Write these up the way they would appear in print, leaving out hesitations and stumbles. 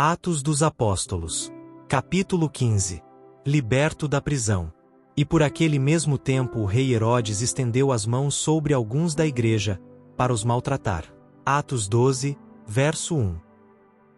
Atos dos Apóstolos. Capítulo 15. Liberto da prisão. E por aquele mesmo tempo o rei Herodes estendeu as mãos sobre alguns da igreja, para os maltratar. Atos 12, verso 1.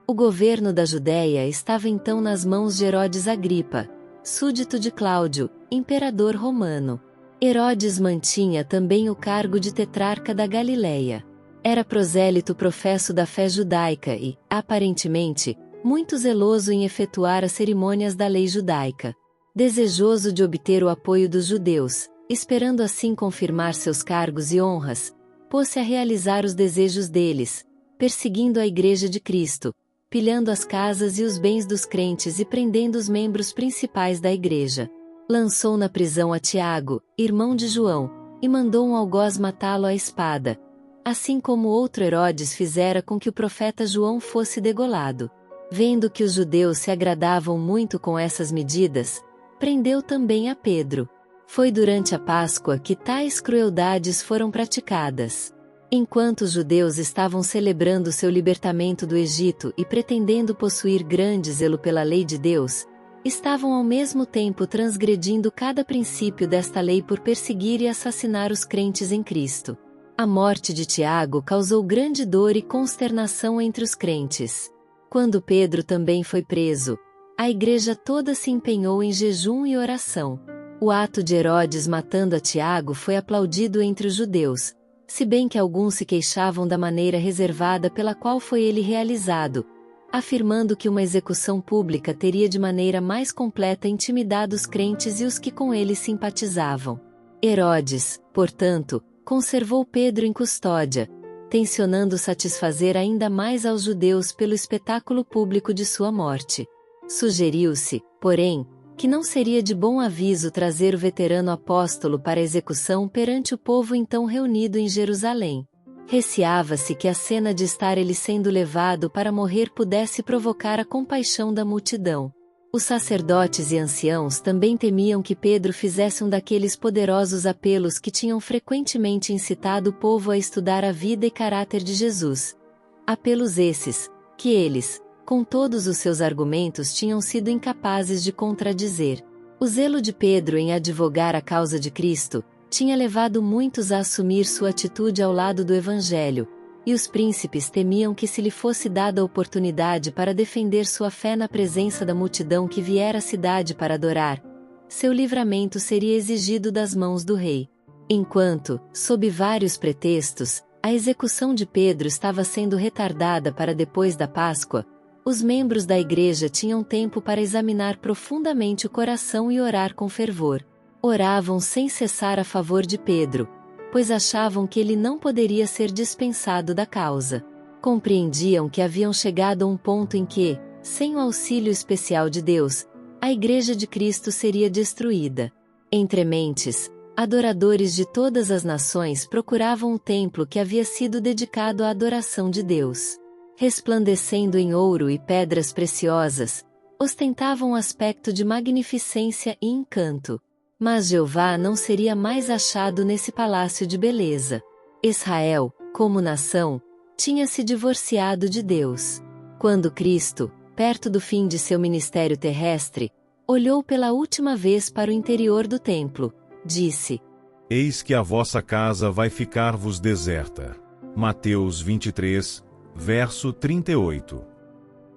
O governo da Judéia estava então nas mãos de Herodes Agripa, súdito de Cláudio, imperador romano. Herodes mantinha também o cargo de tetrarca da Galileia. Era prosélito professo da fé judaica e, aparentemente, muito zeloso em efetuar as cerimônias da lei judaica. Desejoso de obter o apoio dos judeus, esperando assim confirmar seus cargos e honras, pôs-se a realizar os desejos deles, perseguindo a Igreja de Cristo, pilhando as casas e os bens dos crentes e prendendo os membros principais da Igreja. Lançou na prisão a Tiago, irmão de João, e mandou um algoz matá-lo à espada, assim como outro Herodes fizera com que o profeta João fosse degolado. Vendo que os judeus se agradavam muito com essas medidas, prendeu também a Pedro. Foi durante a Páscoa que tais crueldades foram praticadas. Enquanto os judeus estavam celebrando seu libertamento do Egito e pretendendo possuir grande zelo pela lei de Deus, estavam ao mesmo tempo transgredindo cada princípio desta lei por perseguir e assassinar os crentes em Cristo. A morte de Tiago causou grande dor e consternação entre os crentes. Quando Pedro também foi preso, a igreja toda se empenhou em jejum e oração. O ato de Herodes matando a Tiago foi aplaudido entre os judeus, se bem que alguns se queixavam da maneira reservada pela qual foi ele realizado, afirmando que uma execução pública teria de maneira mais completa intimidado os crentes e os que com ele simpatizavam. Herodes, portanto, conservou Pedro em custódia, tencionando satisfazer ainda mais aos judeus pelo espetáculo público de sua morte. Sugeriu-se, porém, que não seria de bom aviso trazer o veterano apóstolo para execução perante o povo então reunido em Jerusalém. Receava-se que a cena de estar ele sendo levado para morrer pudesse provocar a compaixão da multidão. Os sacerdotes e anciãos também temiam que Pedro fizesse um daqueles poderosos apelos que tinham frequentemente incitado o povo a estudar a vida e caráter de Jesus. Apelos esses, que eles, com todos os seus argumentos, tinham sido incapazes de contradizer. O zelo de Pedro em advogar a causa de Cristo tinha levado muitos a assumir sua atitude ao lado do Evangelho, e os príncipes temiam que se lhe fosse dada a oportunidade para defender sua fé na presença da multidão que viera à cidade para adorar, seu livramento seria exigido das mãos do rei. Enquanto, sob vários pretextos, a execução de Pedro estava sendo retardada para depois da Páscoa, os membros da igreja tinham tempo para examinar profundamente o coração e orar com fervor. Oravam sem cessar a favor de Pedro, pois achavam que ele não poderia ser dispensado da causa. Compreendiam que haviam chegado a um ponto em que, sem o auxílio especial de Deus, a Igreja de Cristo seria destruída. Entre mentes, adoradores de todas as nações procuravam o templo que havia sido dedicado à adoração de Deus. Resplandecendo em ouro e pedras preciosas, ostentavam um aspecto de magnificência e encanto. Mas Jeová não seria mais achado nesse palácio de beleza. Israel, como nação, tinha se divorciado de Deus. Quando Cristo, perto do fim de seu ministério terrestre, olhou pela última vez para o interior do templo, disse: Eis que a vossa casa vai ficar-vos deserta. Mateus 23, verso 38.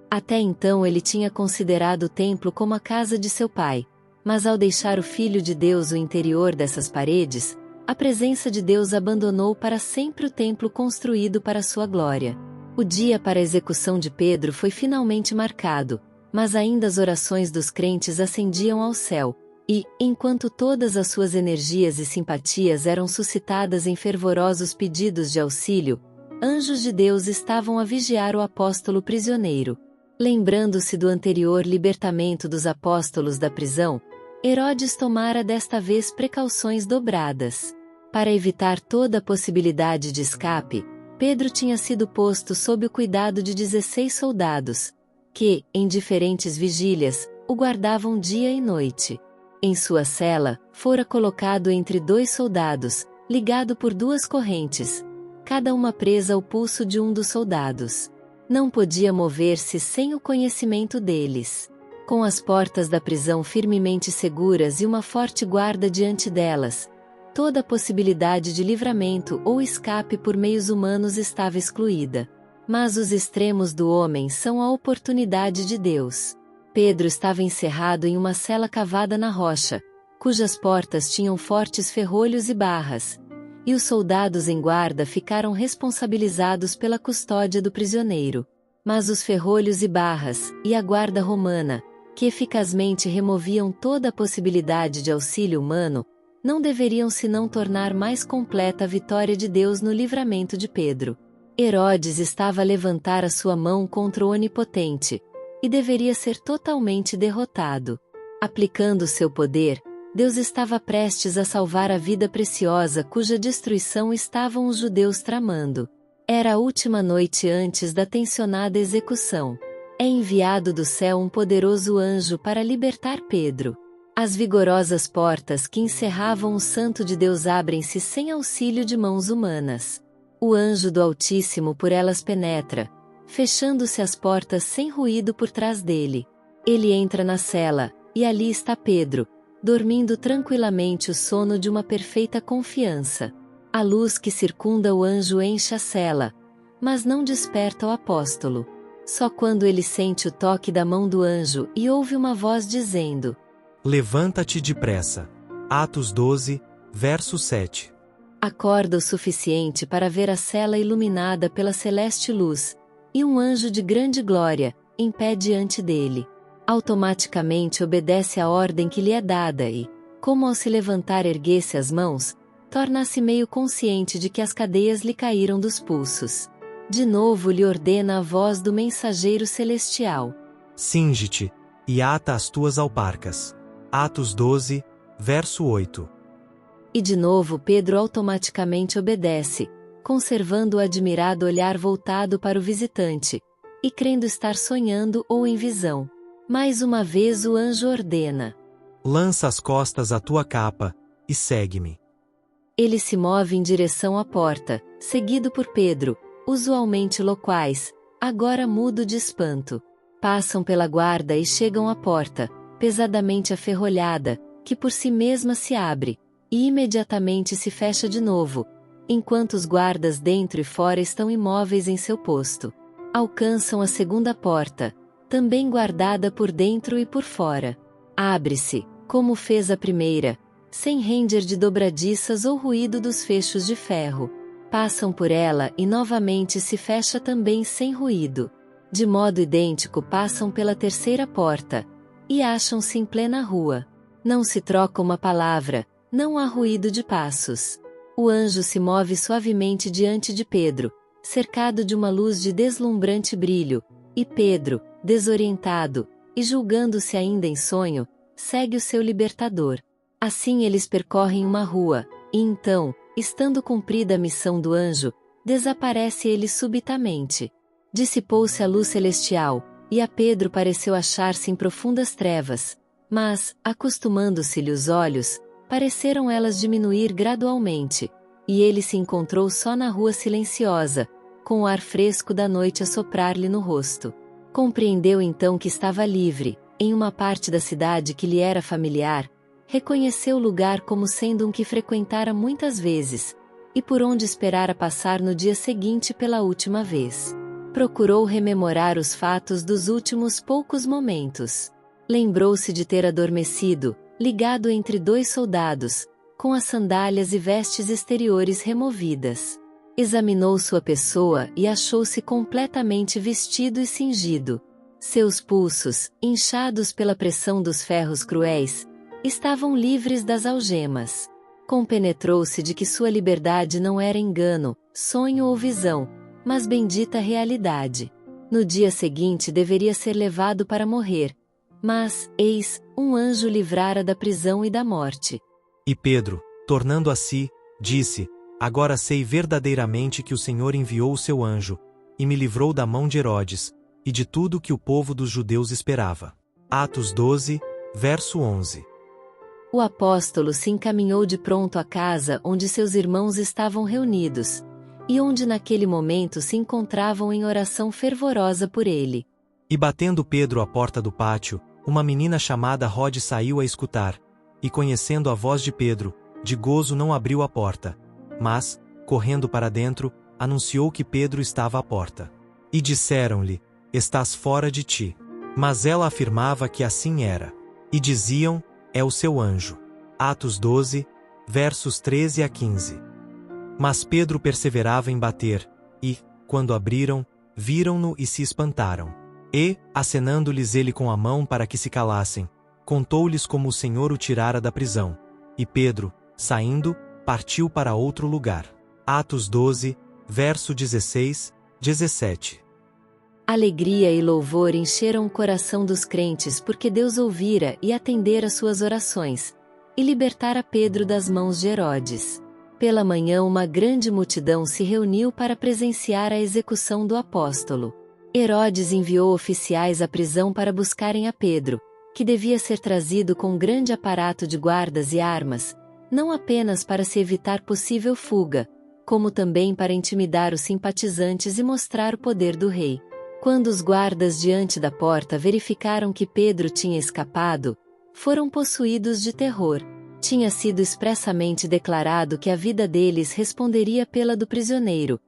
Até então ele tinha considerado o templo como a casa de seu pai. Mas ao deixar o Filho de Deus o interior dessas paredes, a presença de Deus abandonou para sempre o templo construído para sua glória. O dia para a execução de Pedro foi finalmente marcado, mas ainda as orações dos crentes ascendiam ao céu, e, enquanto todas as suas energias e simpatias eram suscitadas em fervorosos pedidos de auxílio, anjos de Deus estavam a vigiar o apóstolo prisioneiro. Lembrando-se do anterior libertamento dos apóstolos da prisão, Herodes tomara desta vez precauções dobradas. Para evitar toda a possibilidade de escape, Pedro tinha sido posto sob o cuidado de 16 soldados, que, em diferentes vigílias, o guardavam dia e noite. Em sua cela, fora colocado entre 2 soldados, ligado por 2 correntes, cada uma presa ao pulso de um dos soldados. Não podia mover-se sem o conhecimento deles. Com as portas da prisão firmemente seguras e uma forte guarda diante delas, toda possibilidade de livramento ou escape por meios humanos estava excluída. Mas os extremos do homem são a oportunidade de Deus. Pedro estava encerrado em uma cela cavada na rocha, cujas portas tinham fortes ferrolhos e barras, e os soldados em guarda ficaram responsabilizados pela custódia do prisioneiro. Mas os ferrolhos e barras, e a guarda romana, que eficazmente removiam toda a possibilidade de auxílio humano, não deveriam senão tornar mais completa a vitória de Deus no livramento de Pedro. Herodes estava a levantar a sua mão contra o Onipotente, e deveria ser totalmente derrotado. Aplicando seu poder, Deus estava prestes a salvar a vida preciosa cuja destruição estavam os judeus tramando. Era a última noite antes da tensionada execução. É enviado do céu um poderoso anjo para libertar Pedro. As vigorosas portas que encerravam o Santo de Deus abrem-se sem auxílio de mãos humanas. O anjo do Altíssimo por elas penetra, fechando-se as portas sem ruído por trás dele. Ele entra na cela, e ali está Pedro, dormindo tranquilamente o sono de uma perfeita confiança. A luz que circunda o anjo enche a cela, mas não desperta o apóstolo. Só quando ele sente o toque da mão do anjo e ouve uma voz dizendo: Levanta-te depressa. Atos 12, verso 7. Acorda o suficiente para ver a cela iluminada pela celeste luz, e um anjo de grande glória, em pé diante dele. Automaticamente obedece à ordem que lhe é dada e, como ao se levantar erguesse as mãos, torna-se meio consciente de que as cadeias lhe caíram dos pulsos. De novo lhe ordena a voz do mensageiro celestial: Cinge-te, e ata as tuas alparcas. Atos 12, verso 8. E de novo Pedro automaticamente obedece, conservando o admirado olhar voltado para o visitante, e crendo estar sonhando ou em visão. Mais uma vez o anjo ordena: Lança às costas a tua capa, e segue-me. Ele se move em direção à porta, seguido por Pedro, usualmente loquaz, agora mudo de espanto. Passam pela guarda e chegam à porta, pesadamente aferrolhada, que por si mesma se abre, e imediatamente se fecha de novo, enquanto os guardas dentro e fora estão imóveis em seu posto. Alcançam a segunda porta, também guardada por dentro e por fora. Abre-se, como fez a primeira, sem render de dobradiças ou ruído dos fechos de ferro. Passam por ela e novamente se fecha também sem ruído. De modo idêntico passam pela terceira porta, e acham-se em plena rua. Não se troca uma palavra, não há ruído de passos. O anjo se move suavemente diante de Pedro, cercado de uma luz de deslumbrante brilho, e Pedro, desorientado, e julgando-se ainda em sonho, segue o seu libertador. Assim eles percorrem uma rua, e então, estando cumprida a missão do anjo, desaparece ele subitamente. Dissipou-se a luz celestial, e a Pedro pareceu achar-se em profundas trevas, mas, acostumando-se-lhe os olhos, pareceram elas diminuir gradualmente, e ele se encontrou só na rua silenciosa, com o ar fresco da noite a soprar-lhe no rosto. Compreendeu então que estava livre, em uma parte da cidade que lhe era familiar, reconheceu o lugar como sendo um que frequentara muitas vezes, e por onde esperara passar no dia seguinte pela última vez. Procurou rememorar os fatos dos últimos poucos momentos. Lembrou-se de ter adormecido, ligado entre dois soldados, com as sandálias e vestes exteriores removidas. Examinou sua pessoa e achou-se completamente vestido e cingido. Seus pulsos, inchados pela pressão dos ferros cruéis, estavam livres das algemas. Compenetrou-se de que sua liberdade não era engano, sonho ou visão, mas bendita realidade. No dia seguinte deveria ser levado para morrer, mas, eis, um anjo livrara da prisão e da morte. E Pedro, tornando a si, disse: Agora sei verdadeiramente que o Senhor enviou o seu anjo, e me livrou da mão de Herodes, e de tudo que o povo dos judeus esperava. Atos 12, verso 11. O apóstolo se encaminhou de pronto à casa onde seus irmãos estavam reunidos, e onde naquele momento se encontravam em oração fervorosa por ele. E batendo Pedro à porta do pátio, uma menina chamada Rode saiu a escutar, e conhecendo a voz de Pedro, de gozo não abriu a porta, mas, correndo para dentro, anunciou que Pedro estava à porta. E disseram-lhe: estás fora de ti. Mas ela afirmava que assim era. E diziam: é o seu anjo. Atos 12, versos 13 a 15. Mas Pedro perseverava em bater, e, quando abriram, viram-no e se espantaram. E, acenando-lhes ele com a mão para que se calassem, contou-lhes como o Senhor o tirara da prisão. E Pedro, saindo, partiu para outro lugar. Atos 12, verso 16, 17. Alegria e louvor encheram o coração dos crentes porque Deus ouvira e atendera suas orações, e libertara Pedro das mãos de Herodes. Pela manhã uma grande multidão se reuniu para presenciar a execução do apóstolo. Herodes enviou oficiais à prisão para buscarem a Pedro, que devia ser trazido com grande aparato de guardas e armas, não apenas para se evitar possível fuga, como também para intimidar os simpatizantes e mostrar o poder do rei. Quando os guardas diante da porta verificaram que Pedro tinha escapado, foram possuídos de terror. Tinha sido expressamente declarado que a vida deles responderia pela do prisioneiro,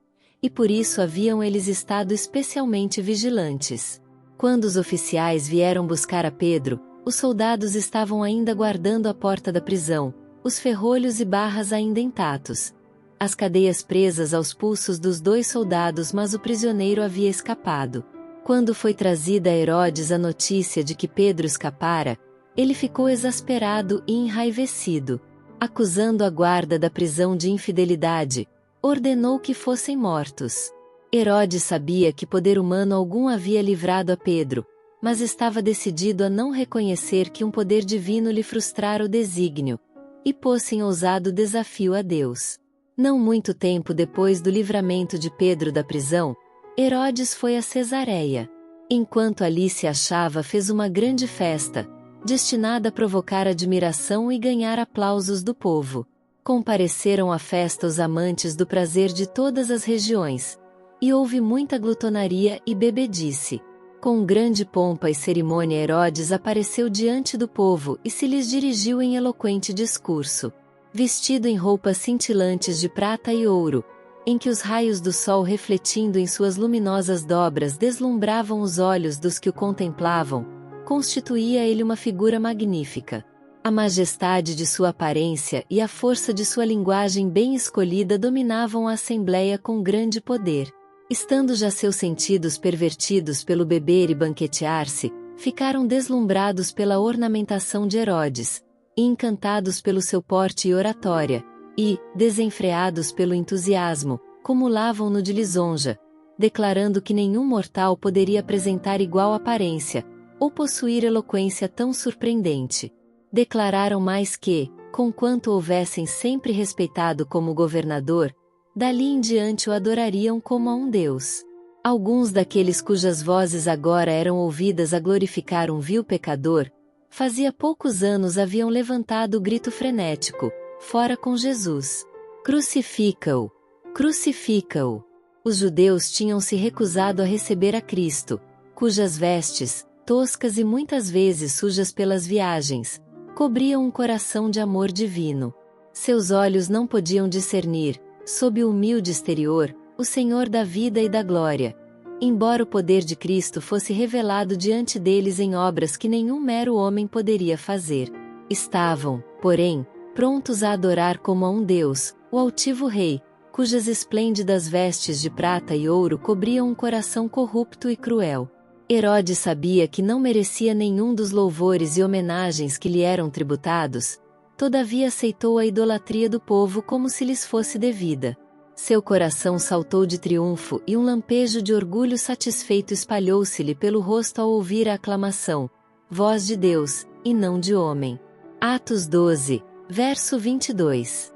e por isso haviam eles estado especialmente vigilantes. Quando os oficiais vieram buscar a Pedro, os soldados estavam ainda guardando a porta da prisão, os ferrolhos e barras ainda intactos, as cadeias presas aos pulsos dos 2 soldados, mas o prisioneiro havia escapado. Quando foi trazida a Herodes a notícia de que Pedro escapara, ele ficou exasperado e enraivecido. Acusando a guarda da prisão de infidelidade, ordenou que fossem mortos. Herodes sabia que poder humano algum havia livrado a Pedro, mas estava decidido a não reconhecer que um poder divino lhe frustrara o desígnio, e pôs em ousado desafio a Deus. Não muito tempo depois do livramento de Pedro da prisão, Herodes foi a Cesareia. Enquanto ali se achava, fez uma grande festa, destinada a provocar admiração e ganhar aplausos do povo. Compareceram à festa os amantes do prazer de todas as regiões, e houve muita glutonaria e bebedice. Com grande pompa e cerimônia Herodes apareceu diante do povo e se lhes dirigiu em eloquente discurso. Vestido em roupas cintilantes de prata e ouro, em que os raios do sol refletindo em suas luminosas dobras deslumbravam os olhos dos que o contemplavam, constituía ele uma figura magnífica. A majestade de sua aparência e a força de sua linguagem bem escolhida dominavam a assembleia com grande poder. Estando já seus sentidos pervertidos pelo beber e banquetear-se, ficaram deslumbrados pela ornamentação de Herodes, e encantados pelo seu porte e oratória, e, desenfreados pelo entusiasmo, cumulavam-no de lisonja, declarando que nenhum mortal poderia apresentar igual aparência, ou possuir eloquência tão surpreendente. Declararam mais que, conquanto houvessem sempre respeitado como governador, dali em diante o adorariam como a um deus. Alguns daqueles cujas vozes agora eram ouvidas a glorificar um vil pecador, fazia poucos anos haviam levantado o grito frenético: fora com Jesus! Crucifica-o! Crucifica-o! Os judeus tinham se recusado a receber a Cristo, cujas vestes, toscas e muitas vezes sujas pelas viagens, cobriam um coração de amor divino. Seus olhos não podiam discernir, sob o humilde exterior, o Senhor da vida e da glória. Embora o poder de Cristo fosse revelado diante deles em obras que nenhum mero homem poderia fazer, estavam, porém, prontos a adorar como a um Deus, o altivo Rei, cujas esplêndidas vestes de prata e ouro cobriam um coração corrupto e cruel. Herodes sabia que não merecia nenhum dos louvores e homenagens que lhe eram tributados, todavia aceitou a idolatria do povo como se lhes fosse devida. Seu coração saltou de triunfo e um lampejo de orgulho satisfeito espalhou-se-lhe pelo rosto ao ouvir a aclamação: voz de Deus, e não de homem. Atos 12, verso 22.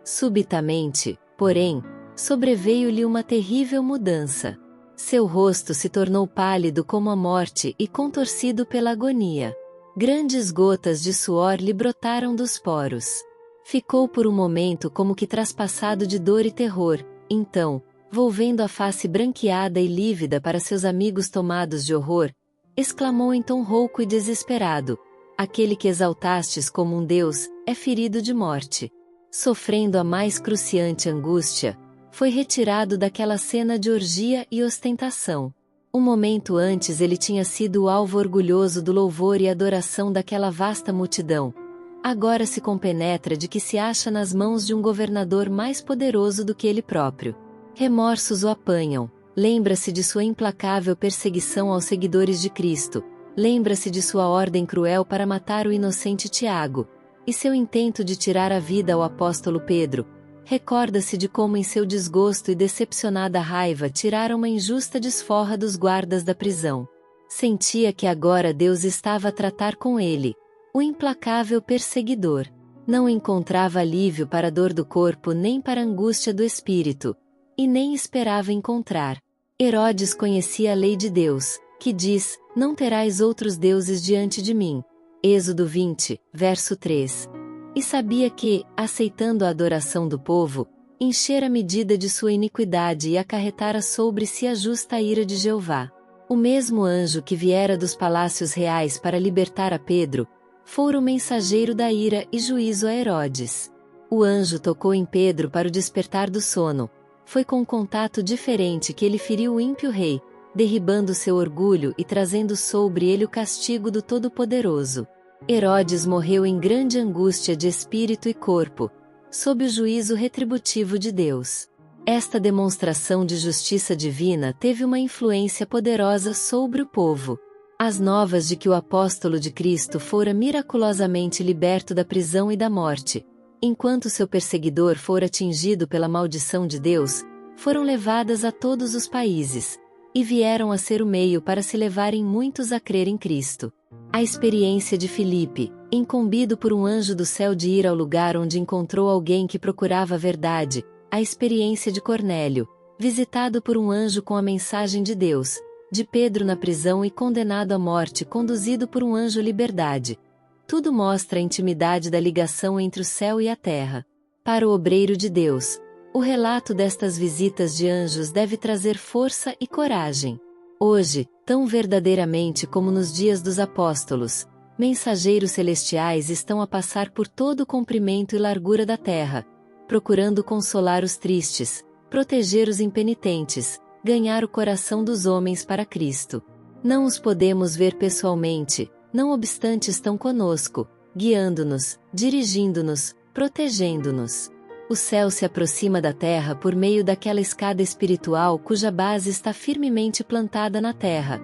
Subitamente, porém, sobreveio-lhe uma terrível mudança. Seu rosto se tornou pálido como a morte e contorcido pela agonia. Grandes gotas de suor lhe brotaram dos poros. Ficou por um momento como que traspassado de dor e terror, Então, volvendo a face branqueada e lívida para seus amigos tomados de horror, exclamou em tom rouco e desesperado: aquele que exaltastes como um Deus, é ferido de morte. Sofrendo a mais cruciante angústia, foi retirado daquela cena de orgia e ostentação. Um momento antes ele tinha sido o alvo orgulhoso do louvor e adoração daquela vasta multidão. Agora se compenetra de que se acha nas mãos de um governador mais poderoso do que ele próprio. Remorsos o apanham. Lembra-se de sua implacável perseguição aos seguidores de Cristo. Lembra-se de sua ordem cruel para matar o inocente Tiago, e seu intento de tirar a vida ao apóstolo Pedro. Recorda-se de como em seu desgosto e decepcionada raiva tirara uma injusta desforra dos guardas da prisão. Sentia que agora Deus estava a tratar com ele, o implacável perseguidor. Não encontrava alívio para a dor do corpo nem para a angústia do espírito, e nem esperava encontrar. Herodes conhecia a lei de Deus, que diz: não terás outros deuses diante de mim. Êxodo 20, verso 3. E sabia que, aceitando a adoração do povo, enchera a medida de sua iniquidade e acarretara sobre si a justa ira de Jeová. O mesmo anjo que viera dos palácios reais para libertar a Pedro, fora o mensageiro da ira e juízo a Herodes. O anjo tocou em Pedro para o despertar do sono. Foi com um contato diferente que ele feriu o ímpio rei, derribando seu orgulho e trazendo sobre ele o castigo do Todo-Poderoso. Herodes morreu em grande angústia de espírito e corpo, sob o juízo retributivo de Deus. Esta demonstração de justiça divina teve uma influência poderosa sobre o povo. As novas de que o apóstolo de Cristo fora miraculosamente liberto da prisão e da morte, enquanto seu perseguidor fora atingido pela maldição de Deus, foram levadas a todos os países, e vieram a ser o meio para se levarem muitos a crer em Cristo. A experiência de Filipe, incumbido por um anjo do céu de ir ao lugar onde encontrou alguém que procurava a verdade, a experiência de Cornélio, visitado por um anjo com a mensagem de Deus, de Pedro na prisão e condenado à morte conduzido por um anjo liberdade. Tudo mostra a intimidade da ligação entre o céu e a terra. Para o obreiro de Deus, o relato destas visitas de anjos deve trazer força e coragem. Hoje, tão verdadeiramente como nos dias dos apóstolos, mensageiros celestiais estão a passar por todo o comprimento e largura da terra, procurando consolar os tristes, proteger os impenitentes, ganhar o coração dos homens para Cristo. Não os podemos ver pessoalmente, não obstante estão conosco, guiando-nos, dirigindo-nos, protegendo-nos. O céu se aproxima da terra por meio daquela escada espiritual cuja base está firmemente plantada na terra,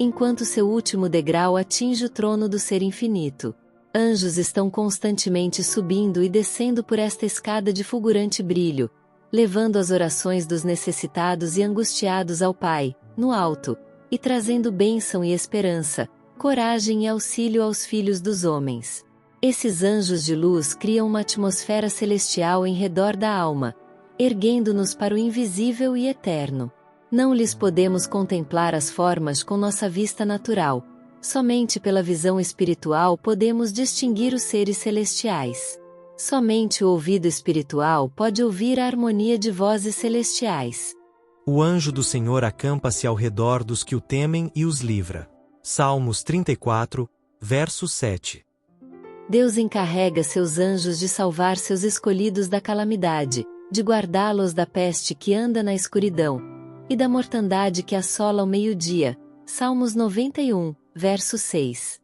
enquanto seu último degrau atinge o trono do Ser Infinito. Anjos estão constantemente subindo e descendo por esta escada de fulgurante brilho, levando as orações dos necessitados e angustiados ao Pai, no alto, e trazendo bênção e esperança, coragem e auxílio aos filhos dos homens. Esses anjos de luz criam uma atmosfera celestial em redor da alma, erguendo-nos para o invisível e eterno. Não lhes podemos contemplar as formas com nossa vista natural, somente pela visão espiritual podemos distinguir os seres celestiais. Somente o ouvido espiritual pode ouvir a harmonia de vozes celestiais. O anjo do Senhor acampa-se ao redor dos que o temem e os livra. Salmos 34, verso 7. Deus encarrega seus anjos de salvar seus escolhidos da calamidade, de guardá-los da peste que anda na escuridão, e da mortandade que assola ao meio-dia. Salmos 91, verso 6.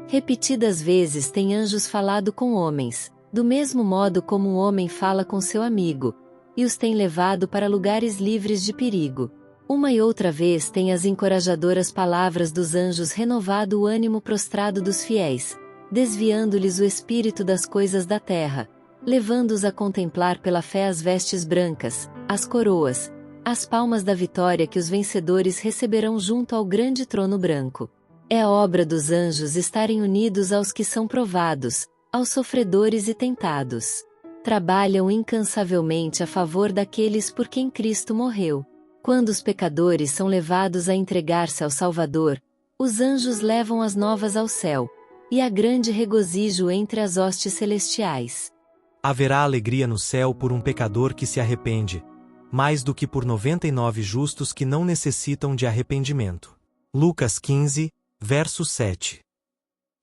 Repetidas vezes tem anjos falado com homens, do mesmo modo como um homem fala com seu amigo, e os tem levado para lugares livres de perigo. Uma e outra vez tem as encorajadoras palavras dos anjos renovado o ânimo prostrado dos fiéis, desviando-lhes o espírito das coisas da terra, levando-os a contemplar pela fé as vestes brancas, as coroas, as palmas da vitória que os vencedores receberão junto ao grande trono branco. É a obra dos anjos estarem unidos aos que são provados, aos sofredores e tentados. Trabalham incansavelmente a favor daqueles por quem Cristo morreu. Quando os pecadores são levados a entregar-se ao Salvador, os anjos levam as novas ao céu, e há grande regozijo entre as hostes celestiais. Haverá alegria no céu por um pecador que se arrepende. mais do que por 99 justos que não necessitam de arrependimento. Lucas 15, verso 7.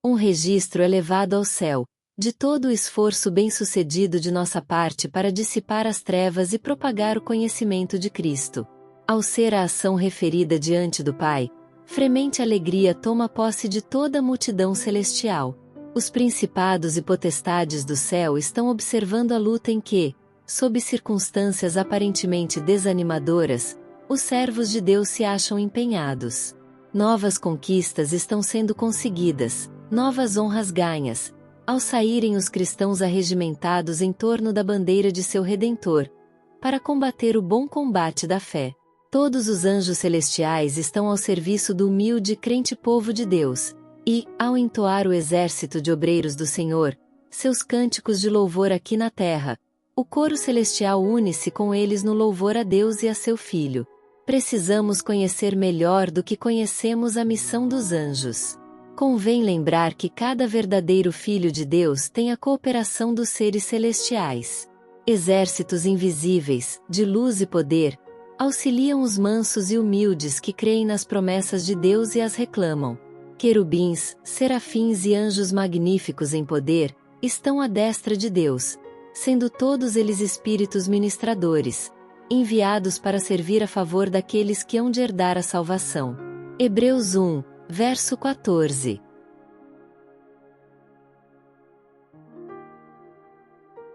Um registro é levado ao céu, de todo o esforço bem-sucedido de nossa parte para dissipar as trevas e propagar o conhecimento de Cristo. Ao ser a ação referida diante do Pai, fremente alegria toma posse de toda a multidão celestial. Os principados e potestades do céu estão observando a luta em que, sob circunstâncias aparentemente desanimadoras, os servos de Deus se acham empenhados. Novas conquistas estão sendo conseguidas, novas honras ganhas, ao saírem os cristãos arregimentados em torno da bandeira de seu Redentor, para combater o bom combate da fé. Todos os anjos celestiais estão ao serviço do humilde e crente povo de Deus, e, ao entoar o exército de obreiros do Senhor, seus cânticos de louvor aqui na terra, o coro celestial une-se com eles no louvor a Deus e a seu Filho. Precisamos conhecer melhor do que conhecemos a missão dos anjos. Convém lembrar que cada verdadeiro Filho de Deus tem a cooperação dos seres celestiais. Exércitos invisíveis, de luz e poder, auxiliam os mansos e humildes que creem nas promessas de Deus e as reclamam. Querubins, serafins e anjos magníficos em poder, estão à destra de Deus, sendo todos eles espíritos ministradores, enviados para servir a favor daqueles que hão de herdar a salvação. Hebreus 1, verso 14.